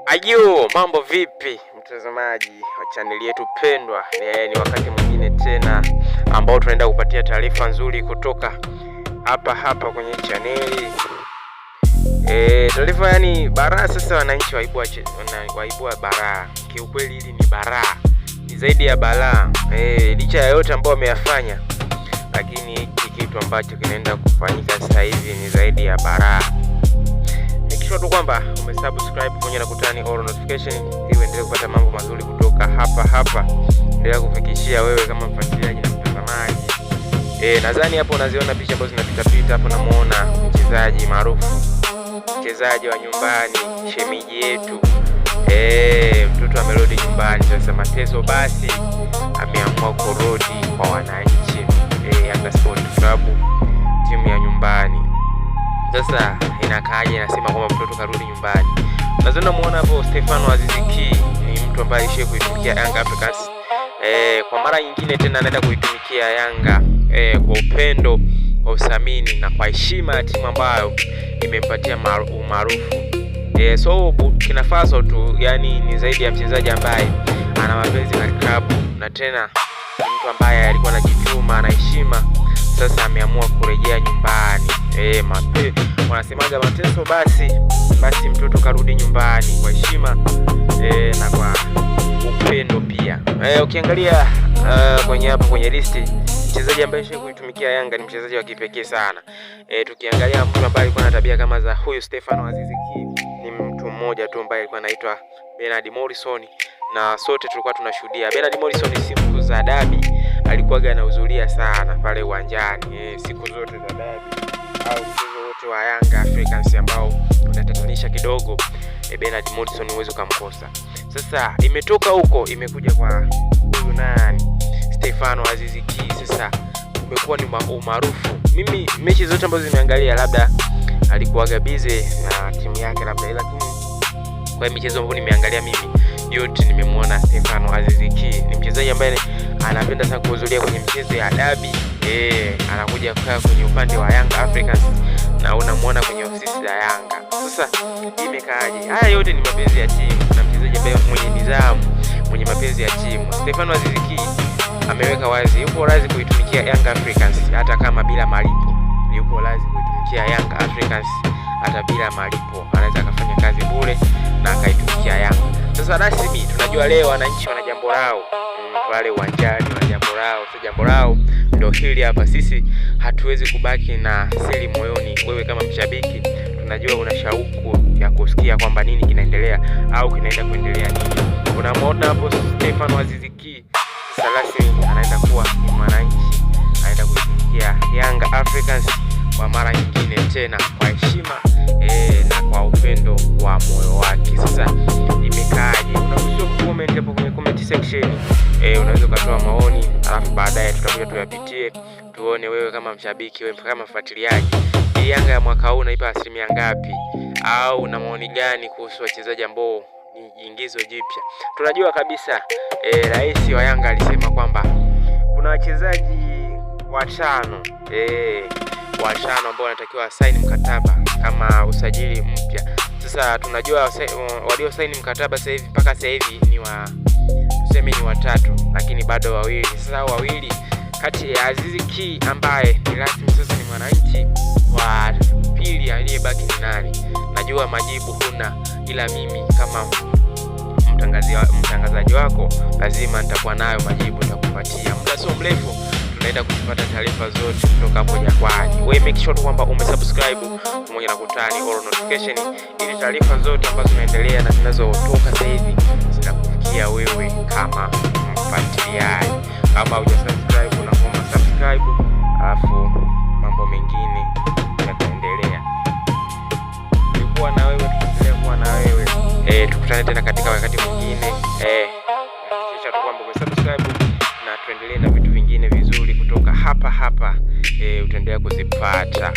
Ayo, mambo vipi mtazamaji wa chaneli yetu pendwa? Ni wakati mwingine tena ambao tunaenda kupatia taarifa nzuri kutoka hapa kwenye chaneli. Taarifa yani baraa sasa, wananchi waibua baraa. Kiukweli hili ni baraa, ni zaidi ya baraa. Licha ya yote ambao wameyafanya, lakini hiki kitu ambacho kinaenda kufanyika sasa hivi ni zaidi ya baraa. Nikisha tu kwamba umesubscribe pamoja na kutani all notification ili uendelee kupata mambo mazuri kutoka hapa. Endelea kufikishia wewe kama mfuatiliaji na mtazamaji. Nadhani hapo unaziona picha ambazo zinapita hapo, namuona mchezaji maarufu, mchezaji wa nyumbani, shemeji yetu. Mtoto amerudi nyumbani sasa. Mateso basi ameamua kurudi kwa wananchi. Yanga Sport Club, timu ya nyumbani. Sasa inakaaje inasema kwamba mtoto karudi nyumbani? Unaweza muona hapo Stefano Aziz Ki ni mtu ambaye alishaye kuitumikia Young Africans. Kwa mara nyingine tena anaenda kuitumikia Yanga kwa upendo, kwa uthamini na kwa heshima ya timu ambayo imempatia umaarufu. So Burkina Faso tu, yani ni zaidi ya mchezaji ambaye ana mapenzi na klabu, na tena mtu ambaye alikuwa anajituma na heshima. Sasa ameamua kurejea nyumbani. Wanasemaga mateso basi mtoto karudi nyumbani kwa heshima na kwa upendo pia. Ukiangalia kwenye listi, mchezaji ambaye alishaye kuitumikia Yanga ni mchezaji wa kipekee sana. Tukiangalia mtu ambaye alikuwa na tabia kama za huyu Stefano Aziz Ki, ni mtu mmoja tu ambaye alikuwa anaitwa Bernard Morrison, na sote tulikuwa tunashuhudia Bernard Morrison siku za dabi alikuwa anahudhuria sana pale uwanjani. Siku zote za dabi au mchezo wote wa Yanga Africans ambao unatatanisha kidogo, Bernard Morrison huwezi kumkosa. Sasa imetoka huko imekuja kwa huyu nani, Stefano Aziz Ki. Sasa umekuwa ni umaarufu. Mimi mechi zote ambazo nimeangalia, labda alikuwaga busy na timu yake labda, lakini kwa michezo ambayo nimeangalia mimi yote nimemuona Stefano Aziz Ki. Ni mchezaji ambaye anapenda sana kuhudhuria kwenye michezo ya dabi. Anakuja kukaa kwenye upande wa Young Africans na unamuona kwenye ofisi za Yanga. Sasa imekaaje? Haya yote ni mapenzi ya timu na mchezaji ambaye mwenye nidhamu, mwenye mapenzi ya timu. Stefano Aziz Ki ameweka wazi yupo radhi kuitumikia Young Africans hata kama bila malipo. Yupo radhi kuitumikia Young Africans hata bila malipo. Anaweza akafanya kazi bure na akaitumikia Yanga. Sasa rasmi tunajua leo wananchi wana jambo lao pale uwanjani, wana jambo lao. Sasa jambo lao ndio hili hapa. Sisi hatuwezi kubaki na siri moyoni. Wewe kama mshabiki, tunajua una shauku ya kusikia kwamba nini kinaendelea au kinaenda kuendelea nini. Unamwona hapo Stefano Aziz Ki sasa rasmi anaenda kuwa ni mwananchi, anaenda kuitumikia Young Africans kwa mara nyingine tena kwa heshima na kwa upendo wa moyo wake. Sasa imekaaje? Unaweza comment hapo kwenye comment section. Unaweza kutoa maoni, alafu baadaye tutakuja tuyapitie, tuone wewe kama mshabiki, wewe kama mfuatiliaji, Yanga ya mwaka huu unaipa asilimia ngapi, au una maoni gani kuhusu wachezaji ambao ni ingizo jipya? Tunajua kabisa rais wa Yanga alisema kwamba kuna wachezaji watano ambao wanatakiwa sign mkataba kama usajili mpya. Sasa tunajua walio sign mkataba sasa hivi mpaka sasa hivi ni tuseme ni watatu, lakini bado wawili. Sasa wawili kati ya Aziz Ki ambaye ni rasmi sasa ni mwananchi, wa pili aliyebaki ni nani? Najua majibu huna, ila mimi kama mtangazaji wako lazima nitakuwa nayo majibu, nitakupatia muda sio mrefu. Tunaenda kupata taarifa zote kutoka hapo Jangwani. Wewe make sure kwamba umesubscribe pamoja na kutani all notification ili taarifa zote ambazo zinaendelea na zinazotoka sasa hivi zinakufikia wewe kama mfuatiliaji. Kama hujasubscribe unaomba subscribe, alafu mambo mengine yataendelea. Nilikuwa na wewe, tutaendelea kuwa na wewe. Tukutane tena katika wakati mwingine. Kisha tu kwamba umesubscribe na tuendelee na vitu vingine vizuri kutoka hapa. Utaendelea kuzipata.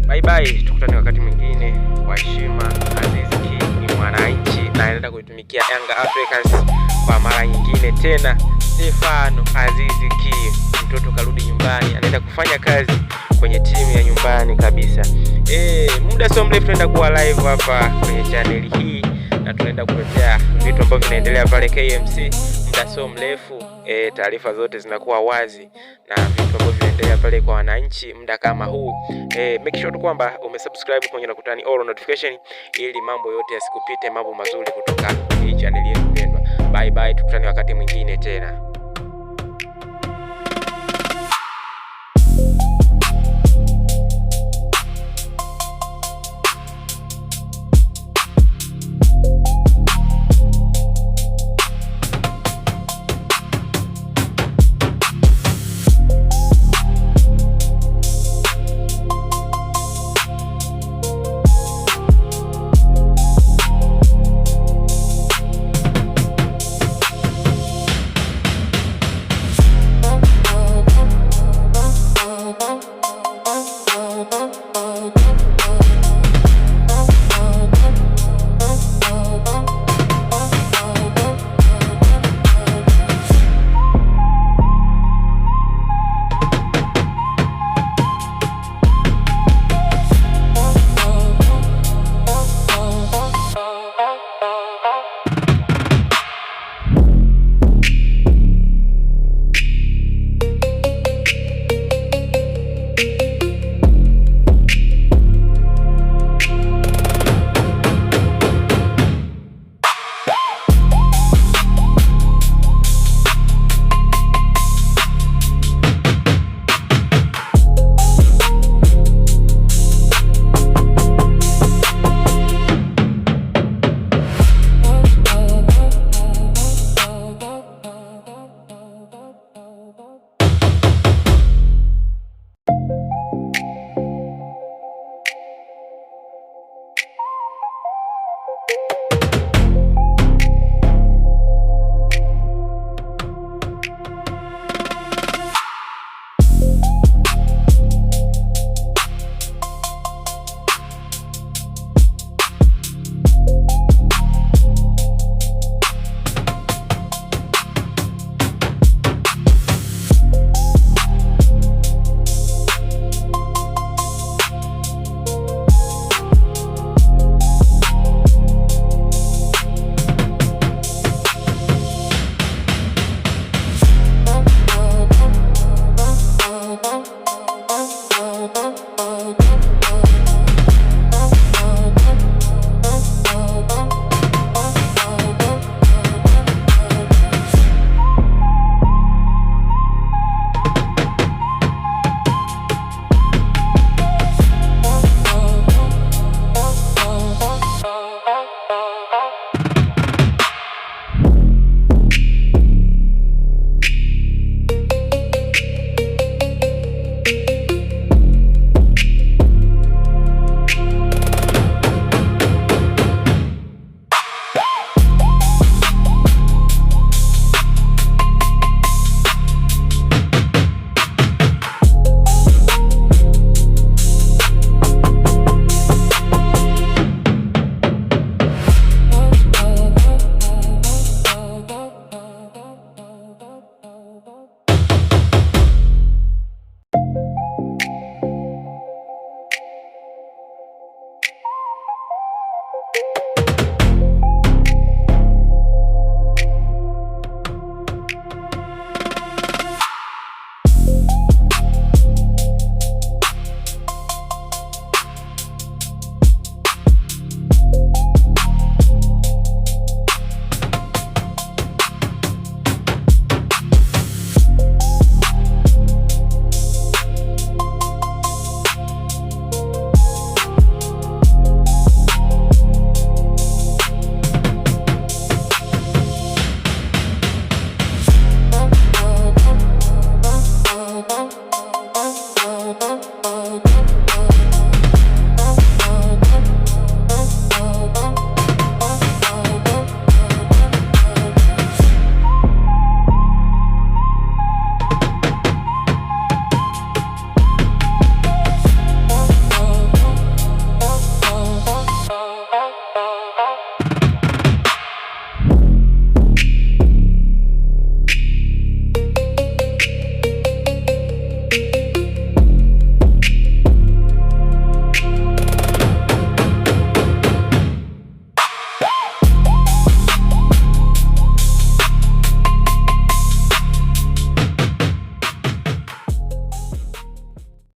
Bye, tukutane wakati mwingine. Kwa heshima, Aziz Ki ni mwananchi na anaenda kuitumikia Young Africans kwa mara nyingine tena. Stefano Aziz Ki, mtoto karudi nyumbani, anaenda kufanya kazi kwenye timu ya nyumbani kabisa. Muda sio mrefu tunaenda kuwa live hapa kwenye channel hii na tunaenda kuletea vitu ambavyo vinaendelea pale KMC. Muda sio mrefu taarifa zote zinakuwa wazi na vitu ambavyo vinaendelea pale kwa wananchi muda kama huu. Make sure tu kwamba umesubscribe kwenye na kutani all notification ili mambo yote yasikupite, mambo mazuri kutoka hii channel yetu pendwa. Bye bye, tukutane wakati mwingine tena.